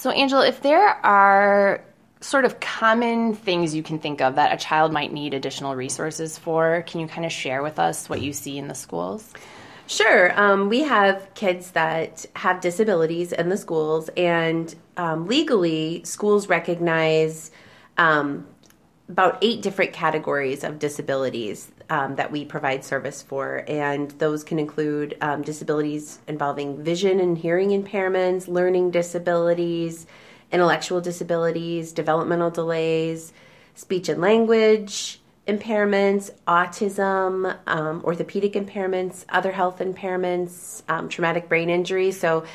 So, Angela, if there are sort of common things you can think of that a child might need additional resources for, can you kind of share with us what you see in the schools? Sure. We have kids that have disabilities in the schools, and legally, schools recognize about 8 different categories of disabilities that we provide service for. And those can include disabilities involving vision and hearing impairments, learning disabilities, intellectual disabilities, developmental delays, speech and language impairments, autism, orthopedic impairments, other health impairments, traumatic brain injury. So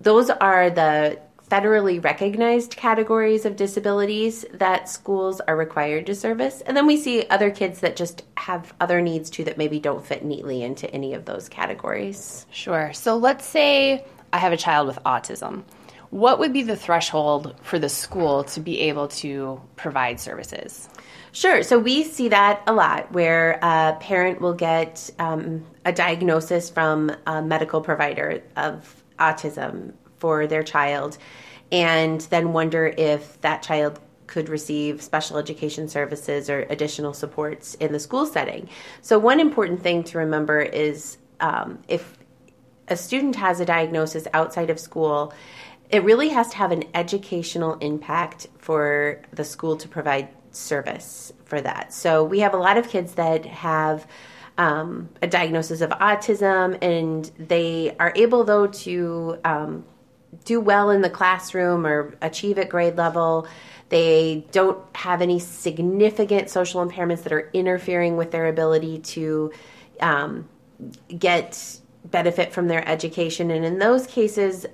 those are the federally recognized categories of disabilities that schools are required to service. And then we see other kids that just have other needs too that maybe don't fit neatly into any of those categories. Sure. So let's say I have a child with autism. What would be the threshold for the school to be able to provide services? Sure. So we see that a lot where a parent will get a diagnosis from a medical provider of autism for their child and then wonder if that child could receive special education services or additional supports in the school setting. So one important thing to remember is if a student has a diagnosis outside of school, it really has to have an educational impact for the school to provide service for that. So we have a lot of kids that have a diagnosis of autism, and they are able, though, to do well in the classroom or achieve at grade level. They don't have any significant social impairments that are interfering with their ability to get benefit from their education. And in those cases,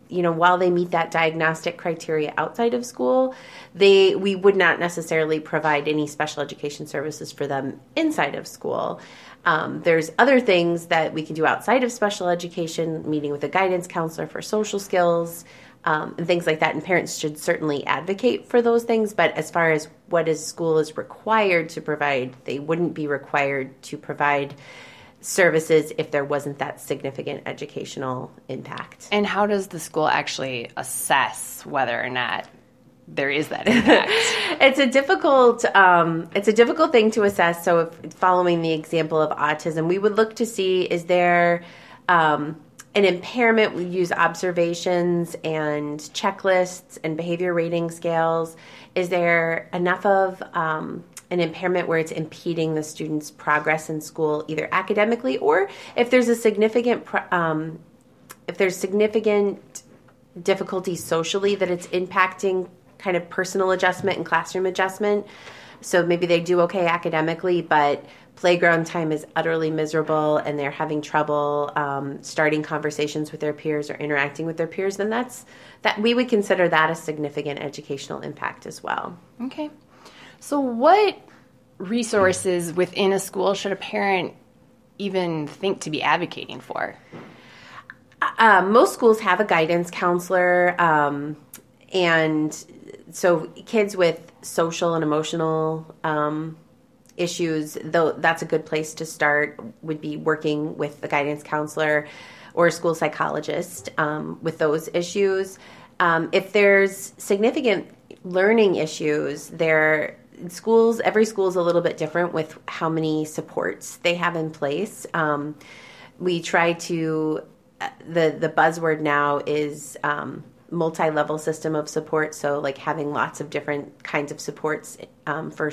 while they meet that diagnostic criteria outside of school, we would not necessarily provide any special education services for them inside of school. There's other things that we can do outside of special education, meeting with a guidance counselor for social skills, and things like that. And parents should certainly advocate for those things. But as far as what a school is required to provide, they wouldn't be required to provide services if there wasn't that significant educational impact. And how does the school actually assess whether or not there is that impact? It's a difficult thing to assess. So if following the example of autism, we would look to see, is there an impairment? We use observations and checklists and behavior rating scales. Is there enough of an impairment where it's impeding the student's progress in school, either academically or if there's a significant difficulty socially that it's impacting kind of personal adjustment and classroom adjustment. So maybe they do okay academically, but playground time is utterly miserable and they're having trouble starting conversations with their peers or interacting with their peers, then that we would consider that a significant educational impact as well. Okay. So what resources within a school should a parent even think to be advocating for? Most schools have a guidance counselor, and so kids with social and emotional issues, though that's a good place to start, would be working with the guidance counselor or a school psychologist with those issues. If there's significant learning issues, every school is a little bit different with how many supports they have in place. We try to, the buzzword now is multi-level system of support. So like having lots of different kinds of supports for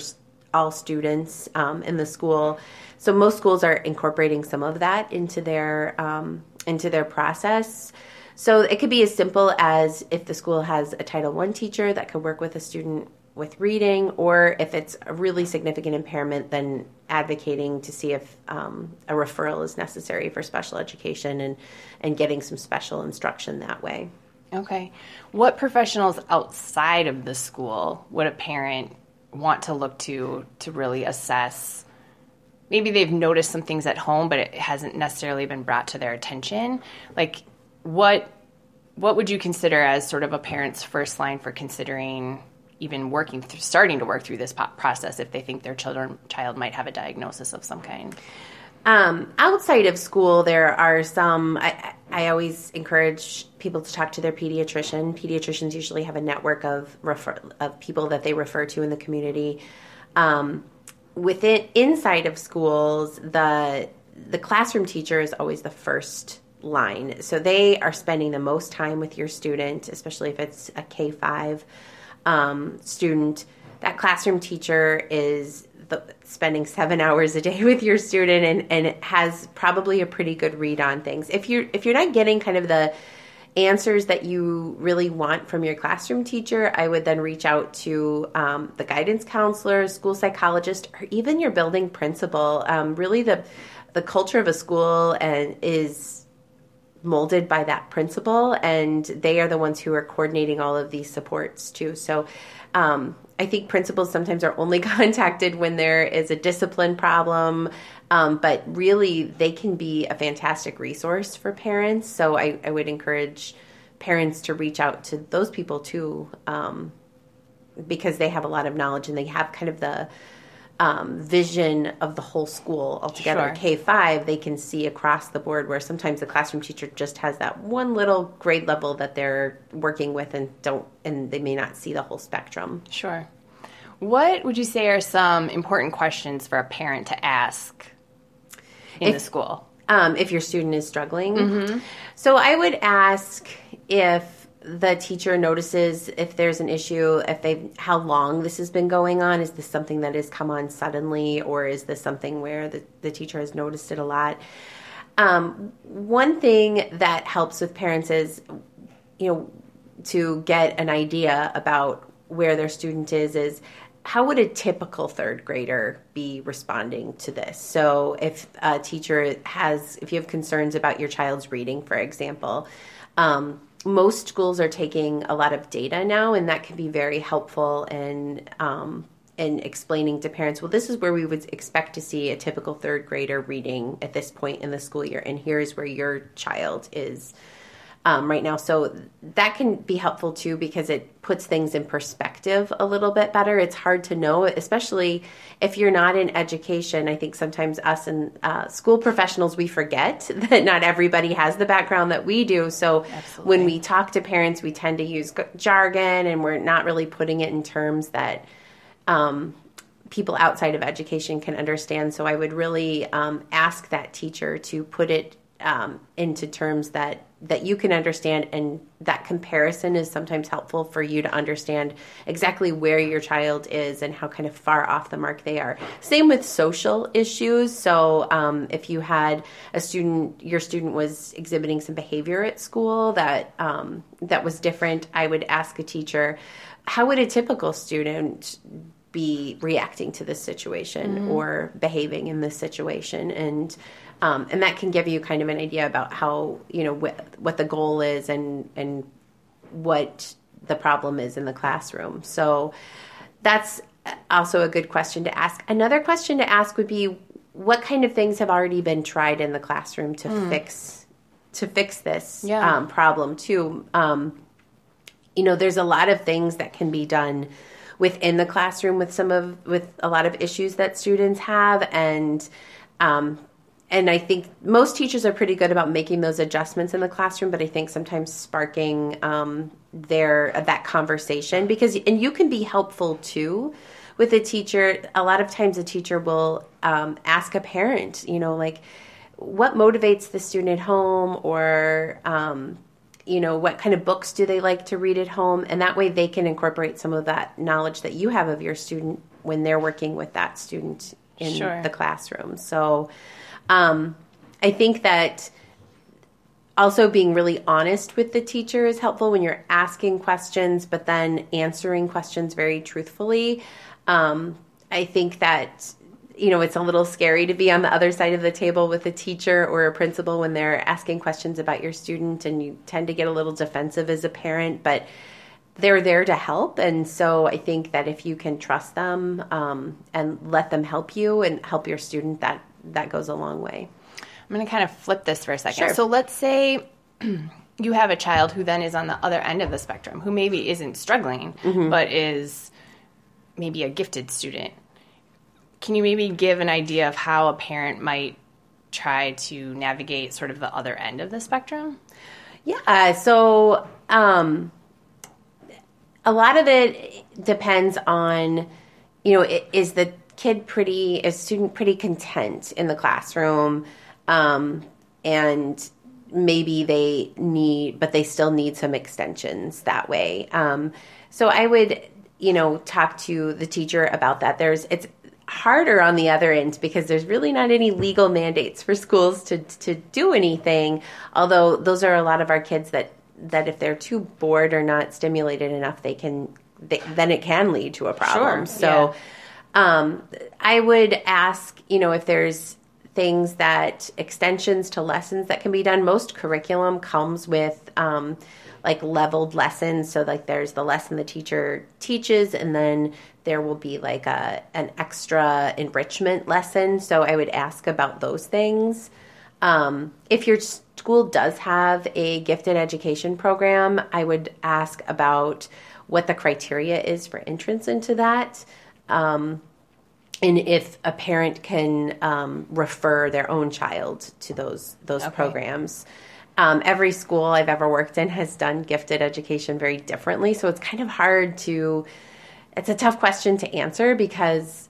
all students in the school. So most schools are incorporating some of that into their process. So it could be as simple as if the school has a Title I teacher that could work with a student with reading, or if it's a really significant impairment, then advocating to see if a referral is necessary for special education and getting some special instruction that way. Okay. What professionals outside of the school would a parent want to look to really assess? Maybe they've noticed some things at home, but it hasn't necessarily been brought to their attention. Like, what would you consider as sort of a parent's first line for considering even starting to work through this process if they think their child might have a diagnosis of some kind? Outside of school, there are some. I always encourage people to talk to their pediatrician. Pediatricians usually have a network of people that they refer to in the community. Inside of schools, the classroom teacher is always the first line. So they are spending the most time with your student, especially if it's a K-5 student. That classroom teacher is spending 7 hours a day with your student and has probably a pretty good read on things. If you're not getting kind of the answers that you really want from your classroom teacher, I would then reach out to the guidance counselor, school psychologist, or even your building principal. Really, the culture of a school is molded by that principal, and they are the ones who are coordinating all of these supports too. So I think principals sometimes are only contacted when there is a discipline problem, but really they can be a fantastic resource for parents. So I would encourage parents to reach out to those people too, because they have a lot of knowledge and they have kind of the vision of the whole school altogether. Sure. K-5, they can see across the board, where sometimes the classroom teacher just has that one little grade level that they're working with and they may not see the whole spectrum. Sure. What would you say are some important questions for a parent to ask in the school? If your student is struggling. Mm-hmm. So I would ask if the teacher notices if there's an issue, how long this has been going on. Is this something that has come on suddenly, or is this something where the teacher has noticed it a lot? One thing that helps with parents is, to get an idea about where their student is how would a typical third grader be responding to this? So if a teacher if you have concerns about your child's reading, for example, most schools are taking a lot of data now, and that can be very helpful in explaining to parents, well, this is where we would expect to see a typical third grader reading at this point in the school year, and here's where your child is right now. So that can be helpful too, because it puts things in perspective a little bit better. It's hard to know, especially if you're not in education. I think sometimes us and school professionals, we forget that not everybody has the background that we do. So Absolutely. When we talk to parents, we tend to use jargon, and we're not really putting it in terms that people outside of education can understand. So I would really ask that teacher to put it into terms that you can understand, and that comparison is sometimes helpful for you to understand exactly where your child is and how kind of far off the mark they are. Same with social issues. So if you had your student was exhibiting some behavior at school that was different, I would ask a teacher, how would a typical student be reacting to this situation or behaving in this situation? And that can give you kind of an idea about how, what the goal is and what the problem is in the classroom. So that's also a good question to ask. Another question to ask would be, what kind of things have already been tried in the classroom to fix this problem too? There's a lot of things that can be done within the classroom with a lot of issues that students have, and I think most teachers are pretty good about making those adjustments in the classroom, but I think sometimes sparking that conversation, and you can be helpful too with a teacher. A lot of times a teacher will ask a parent, what motivates the student at home, or what kind of books do they like to read at home? And that way they can incorporate some of that knowledge that you have of your student when they're working with that student in the classroom. So I think that also being really honest with the teacher is helpful when you're asking questions, but then answering questions very truthfully. I think that it's a little scary to be on the other side of the table with a teacher or a principal when they're asking questions about your student, and you tend to get a little defensive as a parent, but they're there to help. And so I think that if you can trust them and let them help you and help your student, that goes a long way. I'm going to kind of flip this for a second. Sure. So let's say you have a child who then is on the other end of the spectrum, who maybe isn't struggling, but is maybe a gifted student. Can you maybe give an idea of how a parent might try to navigate sort of the other end of the spectrum? Yeah. So a lot of it depends on, is the student pretty content in the classroom? And maybe but they still need some extensions that way. So I would, talk to the teacher about that. It's harder on the other end because there's really not any legal mandates for schools to do anything. Although those are a lot of our kids that if they're too bored or not stimulated enough, then it can lead to a problem. Sure, so, I would ask, if there's things extensions to lessons that can be done. Most curriculum comes with leveled lessons. So there's the lesson the teacher teaches, and then there will be an extra enrichment lesson. So I would ask about those things. If your school does have a gifted education program, I would ask about what the criteria is for entrance into that. And if a parent can refer their own child to those programs. Every school I've ever worked in has done gifted education very differently. So it's kind of it's a tough question to answer because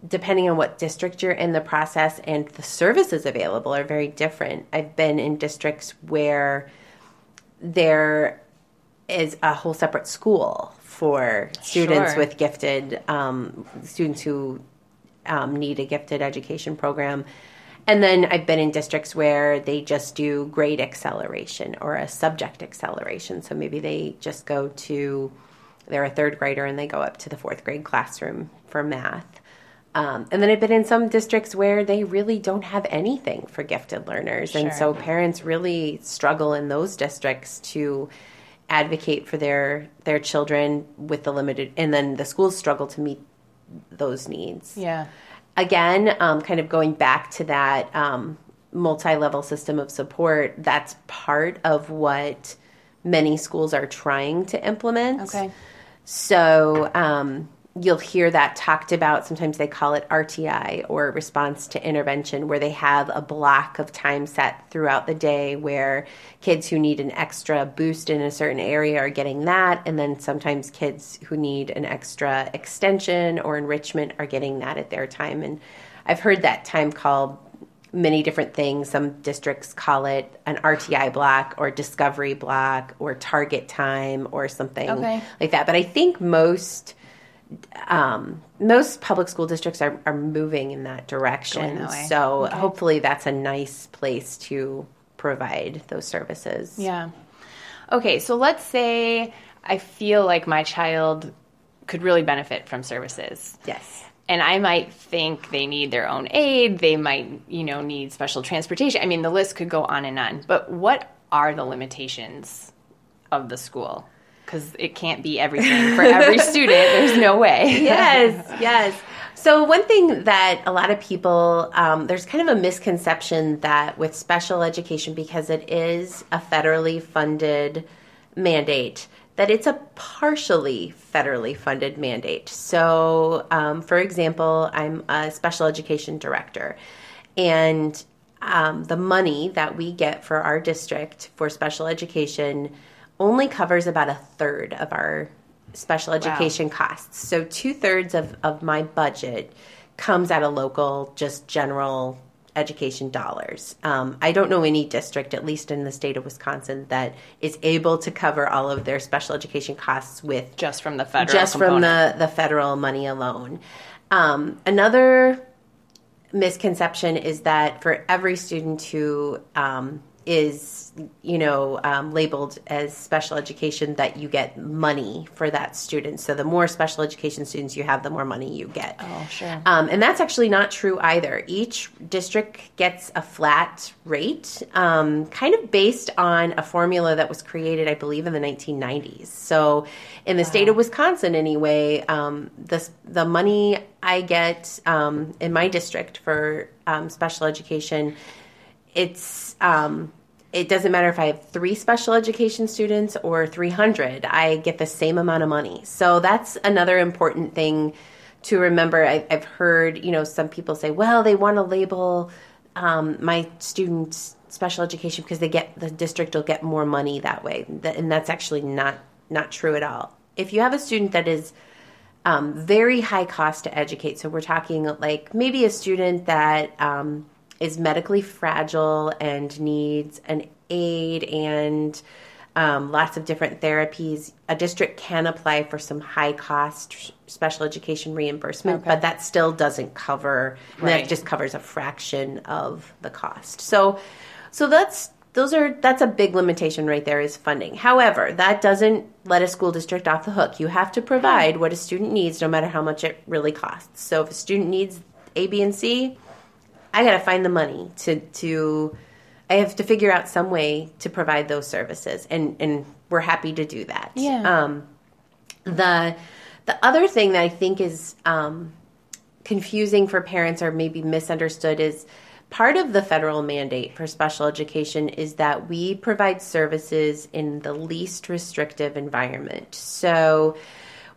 depending on what district you're in, the process and the services available are very different. I've been in districts where there is a whole separate school for students with gifted, students who need a gifted education program. And then I've been in districts where they just do grade acceleration or a subject acceleration. So maybe they just they're a third grader and they go up to the fourth grade classroom for math. And then I've been in some districts where they really don't have anything for gifted learners. Sure. And so parents really struggle in those districts to advocate for their children with the limited, and then the schools struggle to meet those needs. Yeah. Again, kind of going back to that multi-level system of support, that's part of what many schools are trying to implement. Okay. So you'll hear that talked about. Sometimes they call it RTI, or response to intervention, where they have a block of time set throughout the day where kids who need an extra boost in a certain area are getting that. And then sometimes kids who need an extra extension or enrichment are getting that at their time. And I've heard that time called many different things. Some districts call it an RTI block or discovery block or target time or something like that. But I think most public school districts are moving in that direction. So hopefully that's a nice place to provide those services. Yeah. Okay, so let's say I feel like my child could really benefit from services. Yes. And I might think they need their own aid. They might, need special transportation. I mean, the list could go on and on. But what are the limitations of the school? Because it can't be everything for every student. There's no way. Yes. So one thing that a lot of people, there's kind of a misconception that with special education, because it is a federally funded mandate, that it's a partially federally funded mandate. So, for example, I'm a special education director, and the money that we get for our district for special education only covers about a third of our special education costs. So 2/3 of my budget comes out of local, just general education dollars. I don't know any district, at least in the state of Wisconsin, that is able to cover all of their special education costs with just from the federal from the federal money alone. Another misconception is that for every student who is labeled as special education, that you get money for that student. So the more special education students you have, the more money you get. Oh, sure. And that's actually not true either. Each district gets a flat rate, kind of based on a formula that was created, I believe, in the 1990s. So in the state of Wisconsin, anyway, the money I get in my district for special education, it doesn't matter if I have 3 special education students or 300, I get the same amount of money. So that's another important thing to remember. I've heard, some people say, well, they want to label my students special education because the district will get more money that way. And that's actually not true at all. If you have a student that is very high cost to educate, so we're talking like maybe a student that is medically fragile and needs an aid and lots of different therapies, a district can apply for some high cost special education reimbursement, but that still doesn't cover, that just covers a fraction of the cost. So that's a big limitation right there is funding. However, that doesn't let a school district off the hook. You have to provide what a student needs no matter how much it really costs. So if a student needs A, B, and C, I got to find the money I have to figure out some way to provide those services, and we're happy to do that. Yeah. The other thing that I think is confusing for parents or maybe misunderstood is part of the federal mandate for special education is that we provide services in the least restrictive environment. So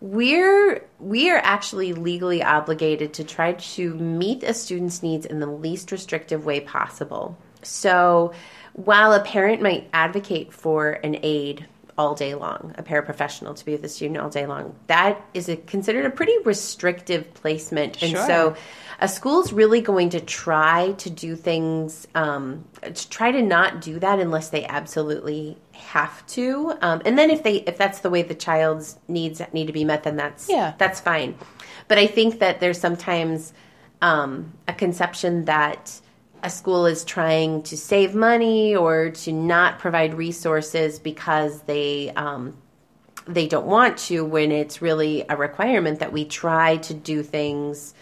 we are actually legally obligated to try to meet a student's needs in the least restrictive way possible. So while a parent might advocate for an aide all day long, a paraprofessional to be with the student all day long, that is considered a pretty restrictive placement. And so a school's really going to try to do things, to try to not do that unless they absolutely have to. And then if that's the way the child's needs need to be met, then that's fine. But I think that there's sometimes a conception that a school is trying to save money or to not provide resources because they don't want to, when it's really a requirement that we try to do things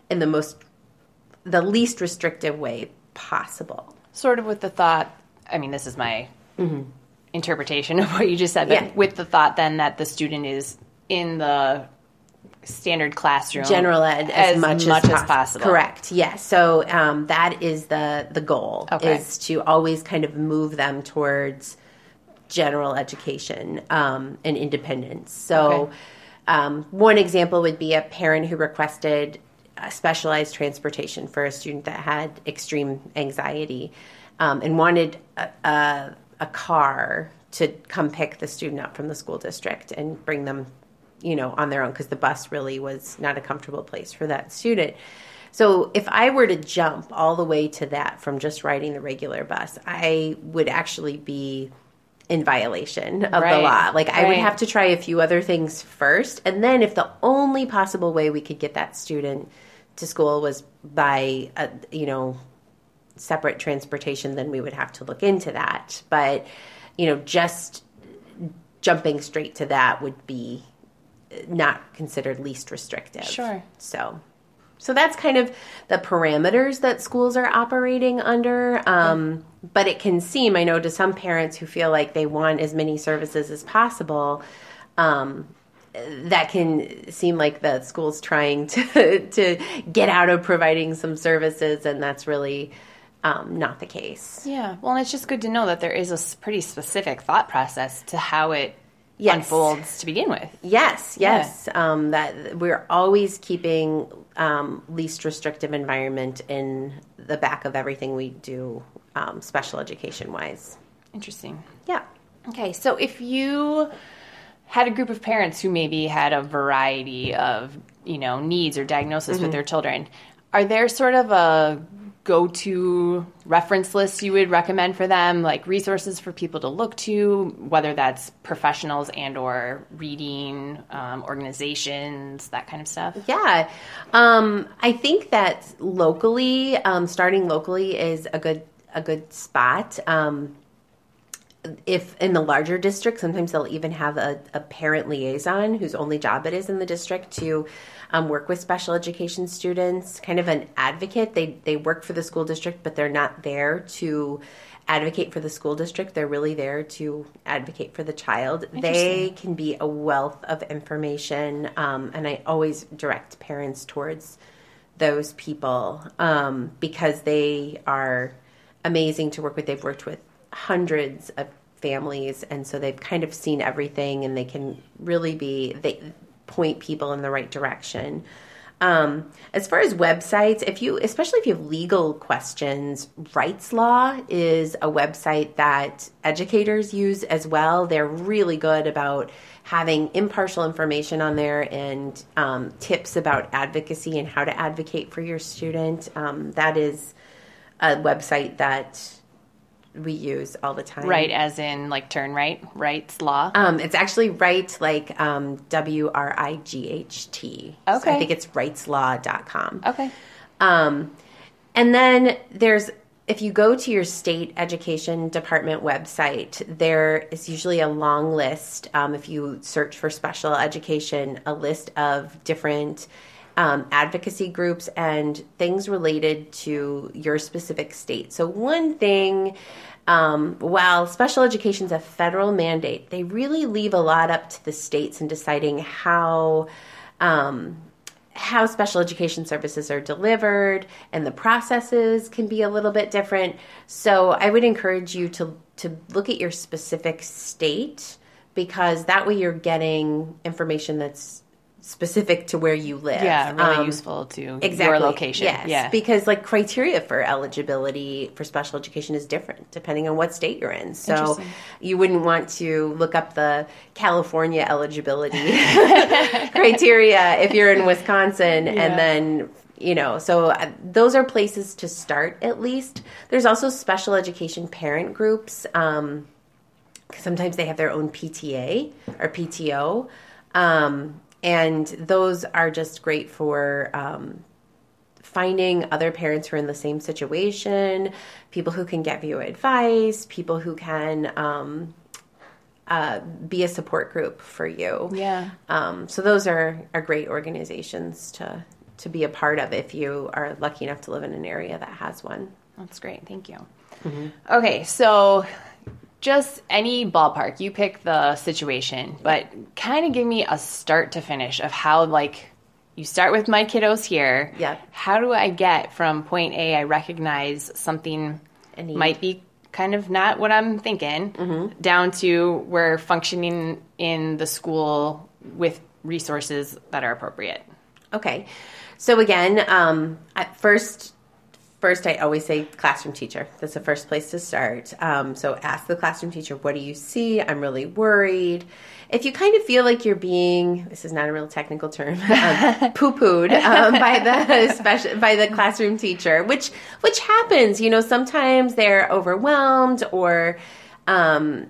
in the least restrictive way possible. Sort of with the thought, I mean, this is my interpretation of what you just said, but with the thought then that the student is in the standard classroom, general ed as much as possible. Correct. Yes. So that is the goal, is to always kind of move them towards general education and independence. So one example would be a parent who requested specialized transportation for a student that had extreme anxiety and wanted a car to come pick the student up from the school district and bring them on their own, because the bus really was not a comfortable place for that student. So if I were to jump all the way to that from just riding the regular bus, I would actually be in violation of the law. Like I would have to try a few other things first. And then if the only possible way we could get that student to school was by, separate transportation, then we would have to look into that. But, just jumping straight to that would be not considered least restrictive. Sure. So that's kind of the parameters that schools are operating under. But it can seem, I know, to some parents who feel like they want as many services as possible, that can seem like the school's trying to get out of providing some services, and that's really not the case. Yeah. Well, and it's just good to know that there is a pretty specific thought process to how it unfolds to begin with. Yes. That we're always keeping least restrictive environment in the back of everything we do, special education wise. Interesting. Yeah. Okay, so if you had a group of parents who maybe had a variety of, needs or diagnosis with their children, are there sort of a go-to reference list you would recommend for them, like resources for people to look to, whether that's professionals and or reading, organizations, that kind of stuff? Yeah. I think that locally, starting locally is a good spot. If in the larger district, sometimes they'll even have a parent liaison whose only job it is in the district to work with special education students, kind of an advocate. They work for the school district, but they're not there to advocate for the school district. They're really there to advocate for the child. They can be a wealth of information, and I always direct parents towards those people because they are amazing to work with. They've worked with hundreds of families, and so they've kind of seen everything, and they can really they point people in the right direction. As far as websites, especially if you have legal questions, Rights Law is a website that educators use as well. They're really good about having impartial information on there and tips about advocacy and how to advocate for your student. That is a website that we use all the time. Right, as in like turn right, Rights Law? It's actually right, like WRIGHT. Okay. So I think it's rightslaw.com. Okay. And then if you go to your state education department website, there is usually a long list, if you search for special education, a list of different advocacy groups and things related to your specific state. So one thing, while special education is a federal mandate, they really leave a lot up to the states in deciding how special education services are delivered, and the processes can be a little bit different. So I would encourage you to look at your specific state, because that way you're getting information that's specific to where you live. Yeah, really useful to your location. Yes, yeah. Because like criteria for eligibility for special education is different depending on what state you're in. So you wouldn't want to look up the California eligibility criteria if you're in Wisconsin, and then so those are places to start at least. There's also special education parent groups. Sometimes they have their own PTA or PTO. And those are just great for finding other parents who are in the same situation, people who can give you advice, people who can be a support group for you. Yeah. So those are great organizations to be a part of if you are lucky enough to live in an area that has one. That's great. Thank you. Mm-hmm. Okay, so just any ballpark. You pick the situation, but kind of give me a start to finish of how, like, you start with my kiddos here. Yeah. How do I get from point A, I recognize something might be kind of not what I'm thinking, down to we're functioning in the school with resources that are appropriate? Okay. So again, at first I always say classroom teacher. That's the first place to start. So ask the classroom teacher, what do you see? I'm really worried. If you kind of feel like you're being, this is not a real technical term, poo-pooed by the classroom teacher, which happens. Sometimes they're overwhelmed, or I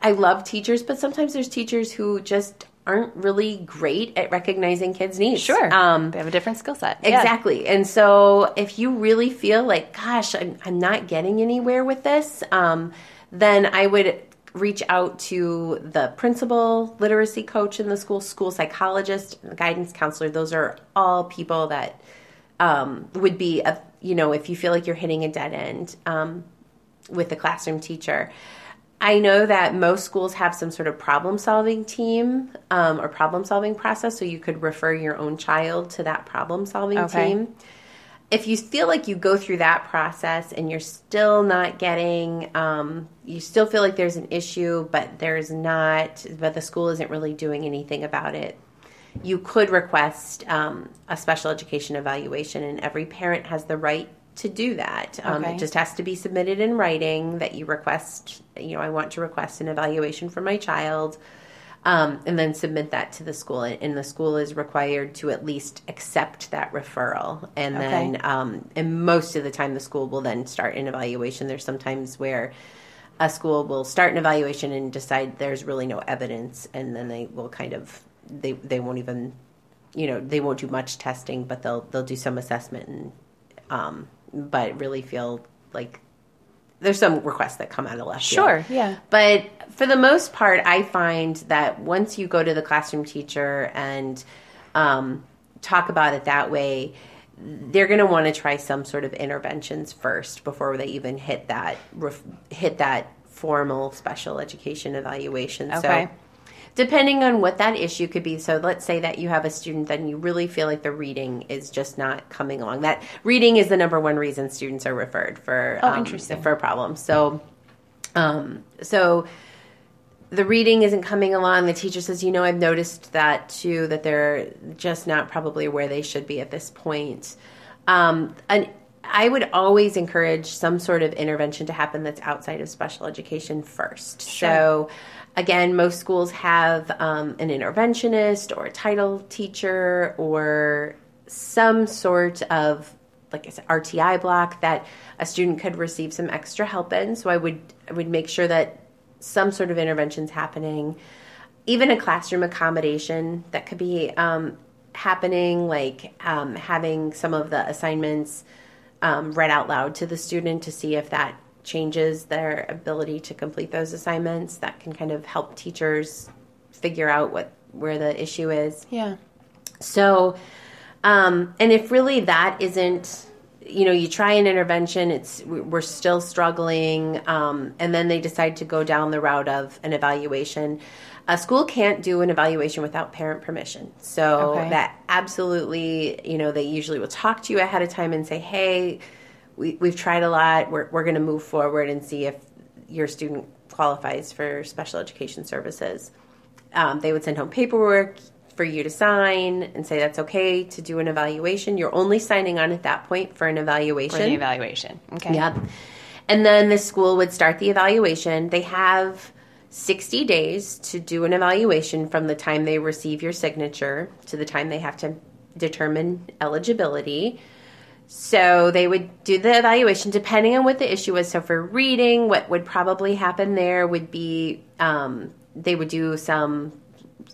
love teachers, but sometimes there's teachers who just aren't really great at recognizing kids' needs. Sure. They have a different skill set. Exactly. Yeah. And so if you really feel like, gosh, I'm not getting anywhere with this, then I would reach out to the principal, literacy coach in the school psychologist, guidance counselor. Those are all people that would be, if you feel like you're hitting a dead end with the classroom teacher. I know that most schools have some sort of problem-solving team or problem-solving process, so you could refer your own child to that problem-solving team. If you feel like you go through that process and you're still not getting, you still feel like there's an issue, but the school isn't really doing anything about it, you could request a special education evaluation, and every parent has the right to do that. It just has to be submitted in writing that you request, I want to request an evaluation for my child, and then submit that to the school. And the school is required to at least accept that referral. And then, and most of the time the school will then start an evaluation. There's sometimes where a school will start an evaluation and decide there's really no evidence, and then they will they won't even, they won't do much testing, but they'll do some assessment and, but really feel like there's some requests that come out of left field. Sure, yeah. But for the most part, I find that once you go to the classroom teacher and talk about it that way, they're going to want to try some sort of interventions first before they even hit that formal special education evaluation. Okay. So depending on what that issue could be. So let's say that you have a student that you really feel like the reading is just not coming along. That reading is the number one reason students are referred for interesting. For problems. So the reading isn't coming along. The teacher says, I've noticed that too, that they're just not probably where they should be at this point. And I would always encourage some sort of intervention to happen that's outside of special education first. Sure. So, again, most schools have an interventionist or a title teacher or some sort of, like I said, RTI block that a student could receive some extra help in. So I would make sure that some sort of intervention's happening. Even a classroom accommodation that could be happening, like having some of the assignments read out loud to the student to see if that changes their ability to complete those assignments. That can kind of help teachers figure out where the issue is. Yeah. So, and if really that isn't, you try an intervention, we're still struggling, and then they decide to go down the route of an evaluation. A school can't do an evaluation without parent permission. So that absolutely, they usually will talk to you ahead of time and say, hey, we've tried a lot. We're going to move forward and see if your student qualifies for special education services. They would send home paperwork for you to sign and say that's okay to do an evaluation. You're only signing on at that point for an evaluation. For the evaluation. Okay. Yep. And then the school would start the evaluation. They have 60 days to do an evaluation from the time they receive your signature to the time they have to determine eligibility. So they would do the evaluation depending on what the issue was. So for reading, what would probably happen there would be they would do some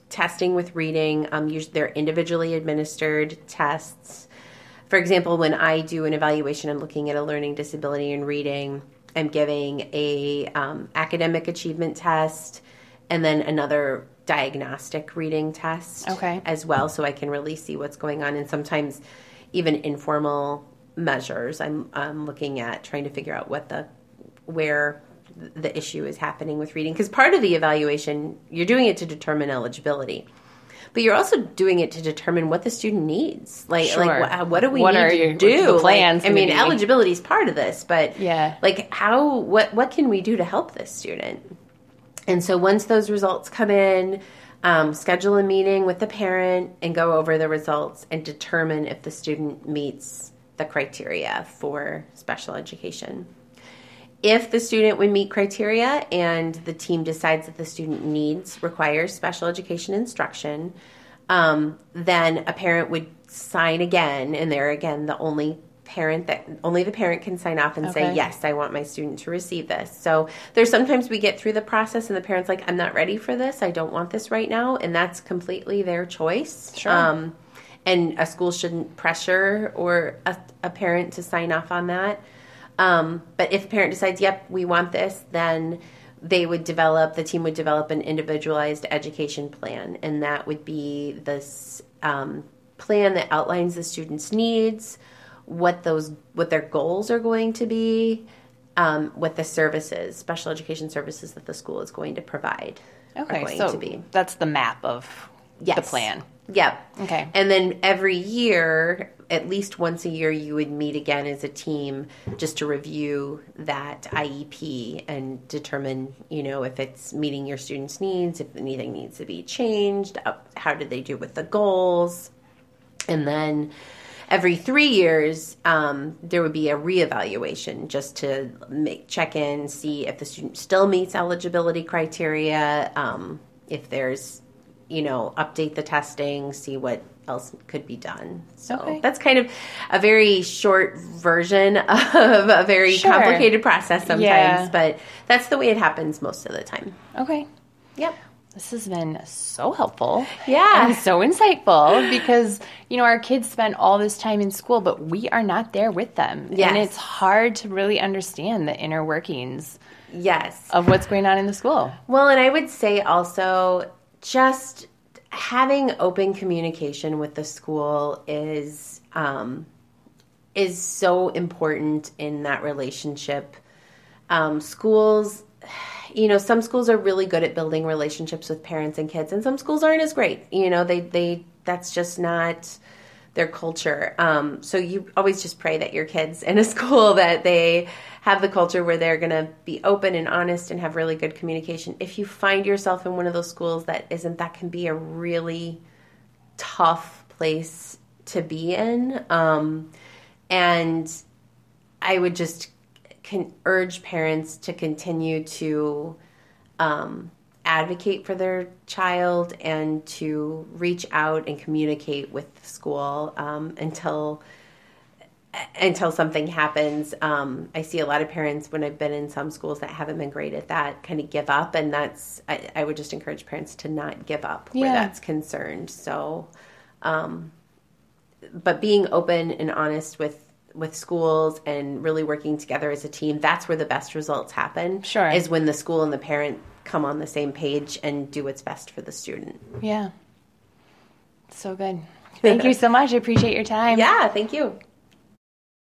testing with reading. Usually they're individually administered tests. For example, when I do an evaluation, I'm looking at a learning disability in reading. I'm giving a academic achievement test and then another diagnostic reading test as well, so I can really see what's going on. And sometimes even informal measures, I'm looking at trying to figure out where the issue is happening with reading. Because part of the evaluation, you're doing it to determine eligibility. But you're also doing it to determine what the student needs. What do we need to do? The plans eligibility is part of this, but yeah, what can we do to help this student? And so once those results come in, schedule a meeting with the parent and go over the results and determine if the student meets the criteria for special education. If the student would meet criteria and the team decides that the student requires special education instruction, then a parent would sign again, and they're again only the parent can sign off and say, yes, I want my student to receive this. So there's sometimes we get through the process and the parent's like, I'm not ready for this. I don't want this right now. And that's completely their choice. Sure. And a school shouldn't pressure or a parent to sign off on that. But if a parent decides, yep, we want this, then the team would develop an individualized education plan. And that would be this plan that outlines the student's needs, what their goals are going to be, what the special education services that the school is going to provide are going to be. That's the map of the plan. Yep. Okay. And then every year, at least once a year, you would meet again as a team just to review that IEP and determine, if it's meeting your students' needs, if anything needs to be changed, how did they do with the goals. And then every 3 years, there would be a reevaluation just to check in, see if the student still meets eligibility criteria, if there's update the testing, see what else could be done. So that's kind of a very short version of a very complicated process sometimes, but that's the way it happens most of the time. Okay. Yep. This has been so helpful. Yeah. And so insightful because, our kids spend all this time in school, but we are not there with them. Yes. And it's hard to really understand the inner workings of what's going on in the school. Well, and I would say also just having open communication with the school is so important in that relationship. Schools, some schools are really good at building relationships with parents and kids, and some schools aren't as great. That's just not their culture. So you always just pray that your kids in a school, that they have the culture where they're going to be open and honest and have really good communication. If you find yourself in one of those schools that isn't, that can be a really tough place to be in. And I would just urge parents to continue to advocate for their child and to reach out and communicate with the school until something happens. I see a lot of parents, when I've been in some schools that haven't been great at that, kind of give up, and I would just encourage parents to not give up where that's concerned. So, but being open and honest with schools and really working together as a team, that's where the best results happen. Sure. Is when the school and the parent come on the same page and do what's best for the student. Yeah. So good. Thank you so much. I appreciate your time. Yeah, thank you.